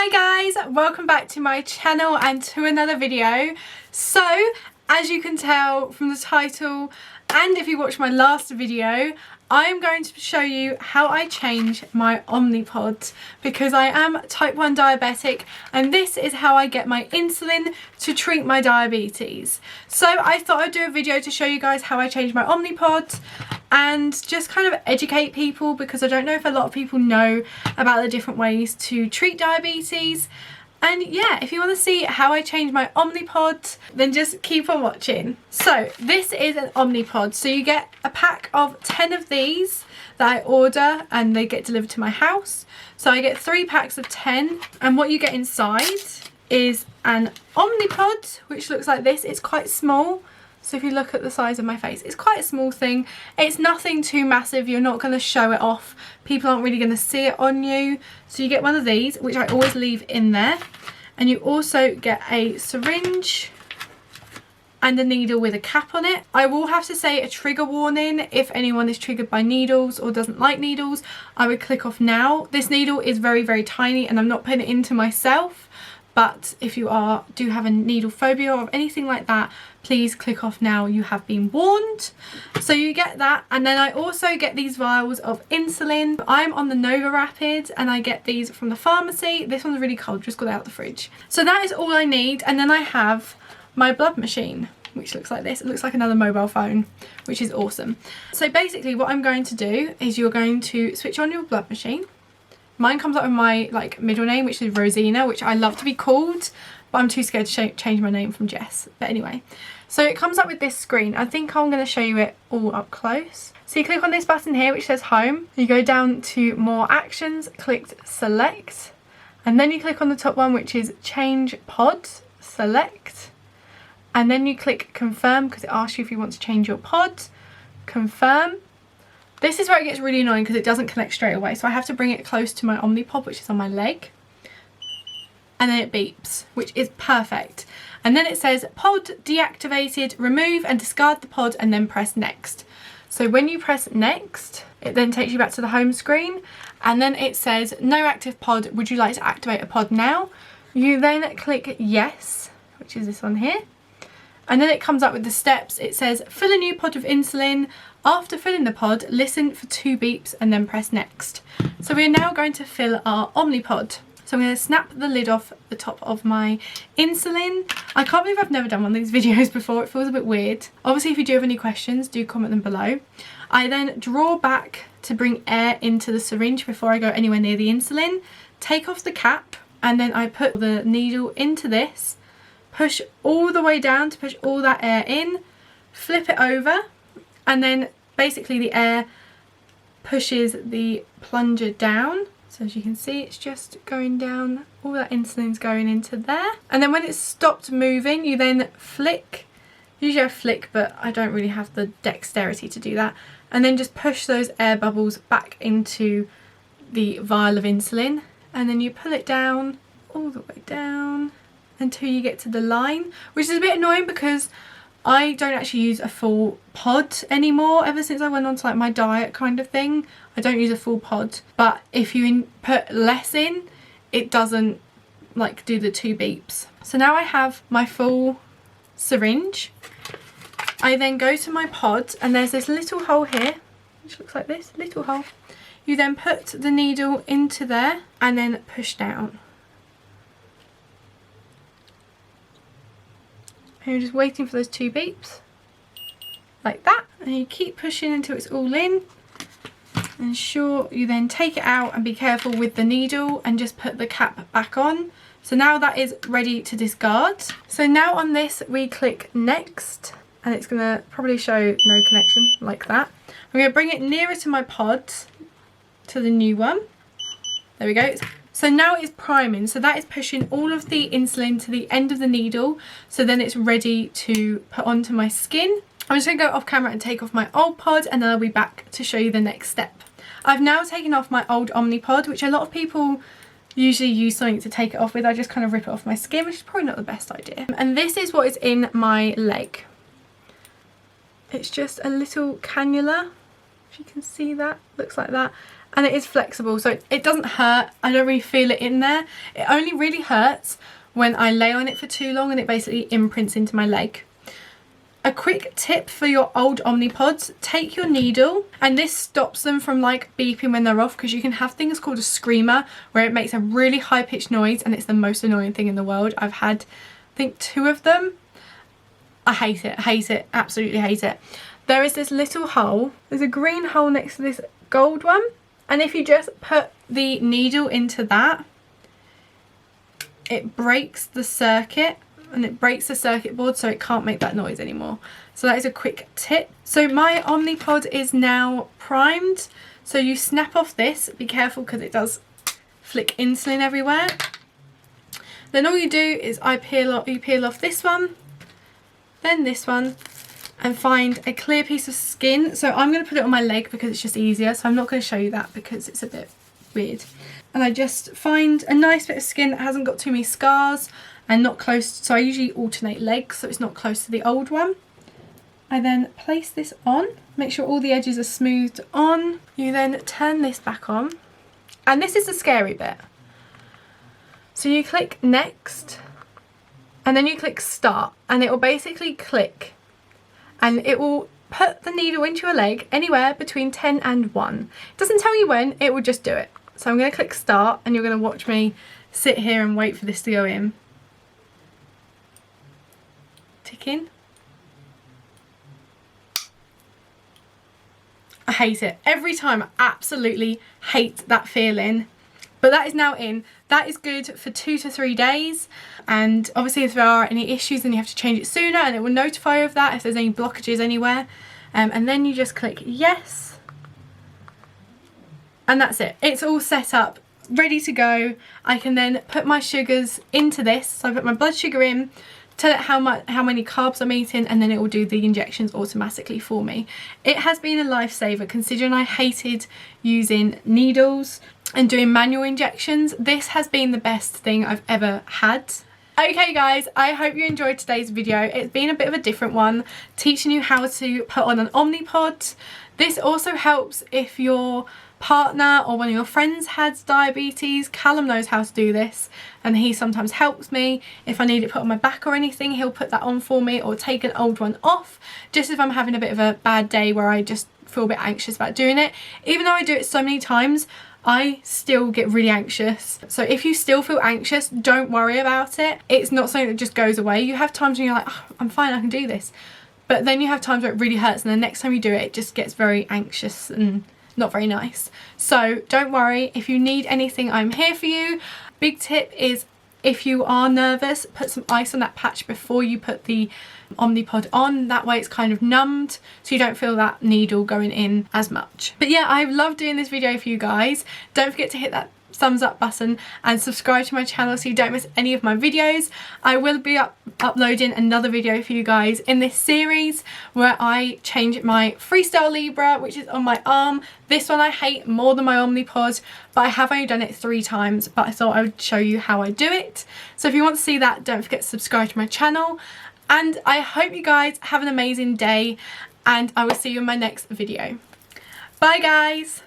Hi guys, welcome back to my channel and to another video. So, as you can tell from the title, and if you watched my last video, I'm going to show you how I change my Omnipod because I am type 1 diabetic and this is how I get my insulin to treat my diabetes. So I thought I'd do a video to show you guys how I change my Omnipod and just kind of educate people because I don't know if a lot of people know about the different ways to treat diabetes. And yeah, if you want to see how I change my Omnipod, then just keep on watching. So this is an Omnipod. So you get a pack of 10 of these that I order and they get delivered to my house. So I get 3 packs of 10 and what you get inside is an Omnipod, which looks like this. It's quite small. So if you look at the size of my face, it's quite a small thing. It's nothing too massive. You're not going to show it off. People aren't really going to see it on you. So you get one of these, which I always leave in there. And you also get a syringe and a needle with a cap on it. I will have to say a trigger warning. If anyone is triggered by needles or doesn't like needles, I would click off now. This needle is very, very tiny and I'm not putting it into myself. But if you do have a needle phobia or anything like that, please click off now, you have been warned. So you get that, and then I also get these vials of insulin. I'm on the Nova Rapid and I get these from the pharmacy. This one's really cold, just got it out the fridge. So that is all I need, and then I have my blood machine, which looks like this. It looks like another mobile phone, which is awesome. So basically what I'm going to do is you're going to switch on your blood machine. Mine comes up with my middle name, which is Rosina, which I love to be called, but I'm too scared to change my name from Jess. But anyway, so it comes up with this screen. I think I'm going to show you it all up close. So you click on this button here, which says home. You go down to more actions, click select, and then you click on the top one, which is change pod, select, and then you click confirm because it asks you if you want to change your pod, confirm. This is where it gets really annoying because it doesn't connect straight away. So I have to bring it close to my Omnipod, which is on my leg. And then it beeps, which is perfect. And then it says pod deactivated, remove and discard the pod and then press next. So when you press next, it then takes you back to the home screen. And then it says no active pod. Would you like to activate a pod now? You then click yes, which is this one here. And then it comes up with the steps. It says fill a new pod of insulin. After filling the pod, listen for 2 beeps and then press next. So we are now going to fill our Omnipod. So I'm going to snap the lid off the top of my insulin. I can't believe I've never done one of these videos before. It feels a bit weird. Obviously, if you do have any questions, do comment them below. I then draw back to bring air into the syringe before I go anywhere near the insulin. Take off the cap and then I put the needle into this. Push all the way down to push all that air in. Flip it over. And then basically the air pushes the plunger down. So as you can see, it's just going down. All that insulin's going into there. And then when it's stopped moving, you then flick. Usually I flick, but I don't really have the dexterity to do that. And then just push those air bubbles back into the vial of insulin. And then you pull it down, all the way down, until you get to the line, which is a bit annoying because I don't actually use a full pod anymore. Ever since I went on to my diet kind of thing, I don't use a full pod. But if you put less in, it doesn't do the 2 beeps. So now I have my full syringe. I then go to my pod and there's this little hole here, which looks like this, little hole. You then put the needle into there and then push down. And you're just waiting for those 2 beeps, like that, and you keep pushing until it's all in. And sure, you then take it out and be careful with the needle and just put the cap back on. So now that is ready to discard. So now on this we click next and it's going to probably show no connection like that. I'm going to bring it nearer to my pod, to the new one. There we go. So now it's priming, so that is pushing all of the insulin to the end of the needle, so then it's ready to put onto my skin. I'm just going to go off camera and take off my old pod and then I'll be back to show you the next step. I've now taken off my old Omnipod, which a lot of people usually use something to take it off with. I just kind of rip it off my skin, which is probably not the best idea. And this is what is in my leg. It's just a little cannula, if you can see that, looks like that. and it is flexible, so it doesn't hurt. I don't really feel it in there. It only really hurts when I lay on it for too long and it basically imprints into my leg. A quick tip for your old Omnipods: take your needle, and this stops them from like beeping when they're off, because you can have things called a screamer where it makes a really high pitched noise and it's the most annoying thing in the world. I've had, I think, 2 of them. I hate it, absolutely hate it. There is this little hole, there's a green hole next to this gold one, and if you just put the needle into that, it breaks the circuit, and it breaks the circuit board, so it can't make that noise anymore. So that is a quick tip. So my Omnipod is now primed, so you snap off this. Be careful because it does flick insulin everywhere. Then all you do is you peel off this one, then this one, and find a clear piece of skin. So I'm going to put it on my leg because it's just easier, so I'm not going to show you that because it's a bit weird. And I just find a nice bit of skin that hasn't got too many scars and not close, so I usually alternate legs so it's not close to the old one. I then place this on, make sure all the edges are smoothed on. You then turn this back on, and this is the scary bit. So you click next, and then you click start, and it will basically click, and it will put the needle into your leg anywhere between 10 and 1. It doesn't tell you when, it will just do it. So I'm going to click start, and you're going to watch me sit here and wait for this to go in. Ticking. I hate it. Every time I absolutely hate that feeling. But that is now in. That is good for 2 to 3 days. And obviously if there are any issues, then you have to change it sooner, and it will notify you of that if there's any blockages anywhere. And then you just click yes. And that's it. It's all set up, ready to go. I can then put my sugars into this. So I put my blood sugar in, tell it how many carbs I'm eating, and then it will do the injections automatically for me. It has been a lifesaver, considering I hated using needles and doing manual injections. This has been the best thing I've ever had. Okay guys, I hope you enjoyed today's video. It's been a bit of a different one, teaching you how to put on an Omnipod. This also helps if your partner or one of your friends has diabetes. Callum knows how to do this, and he sometimes helps me. If I need it put on my back or anything, he'll put that on for me, or take an old one off, just if I'm having a bit of a bad day where I just feel a bit anxious about doing it. Even though I do it so many times, I still get really anxious. So if you still feel anxious, don't worry about it. It's not something that just goes away. You have times when you're like, oh, I'm fine, I can do this. But then you have times where it really hurts, and the next time you do it, it just gets very anxious and not very nice. So don't worry. If you need anything, I'm here for you. Big tip is, if you are nervous, put some ice on that patch before you put the Omnipod on. That way it's kind of numbed, so you don't feel that needle going in as much. But yeah, I've loved doing this video for you guys. Don't forget to hit that thumbs up button and subscribe to my channel so you don't miss any of my videos. I will be uploading another video for you guys in this series where I change my Freestyle Libra, which is on my arm. This one I hate more than my Omnipod, but I have only done it 3 times, but I thought I would show you how I do it. So if you want to see that, don't forget to subscribe to my channel, and I hope you guys have an amazing day, and I will see you in my next video. Bye guys!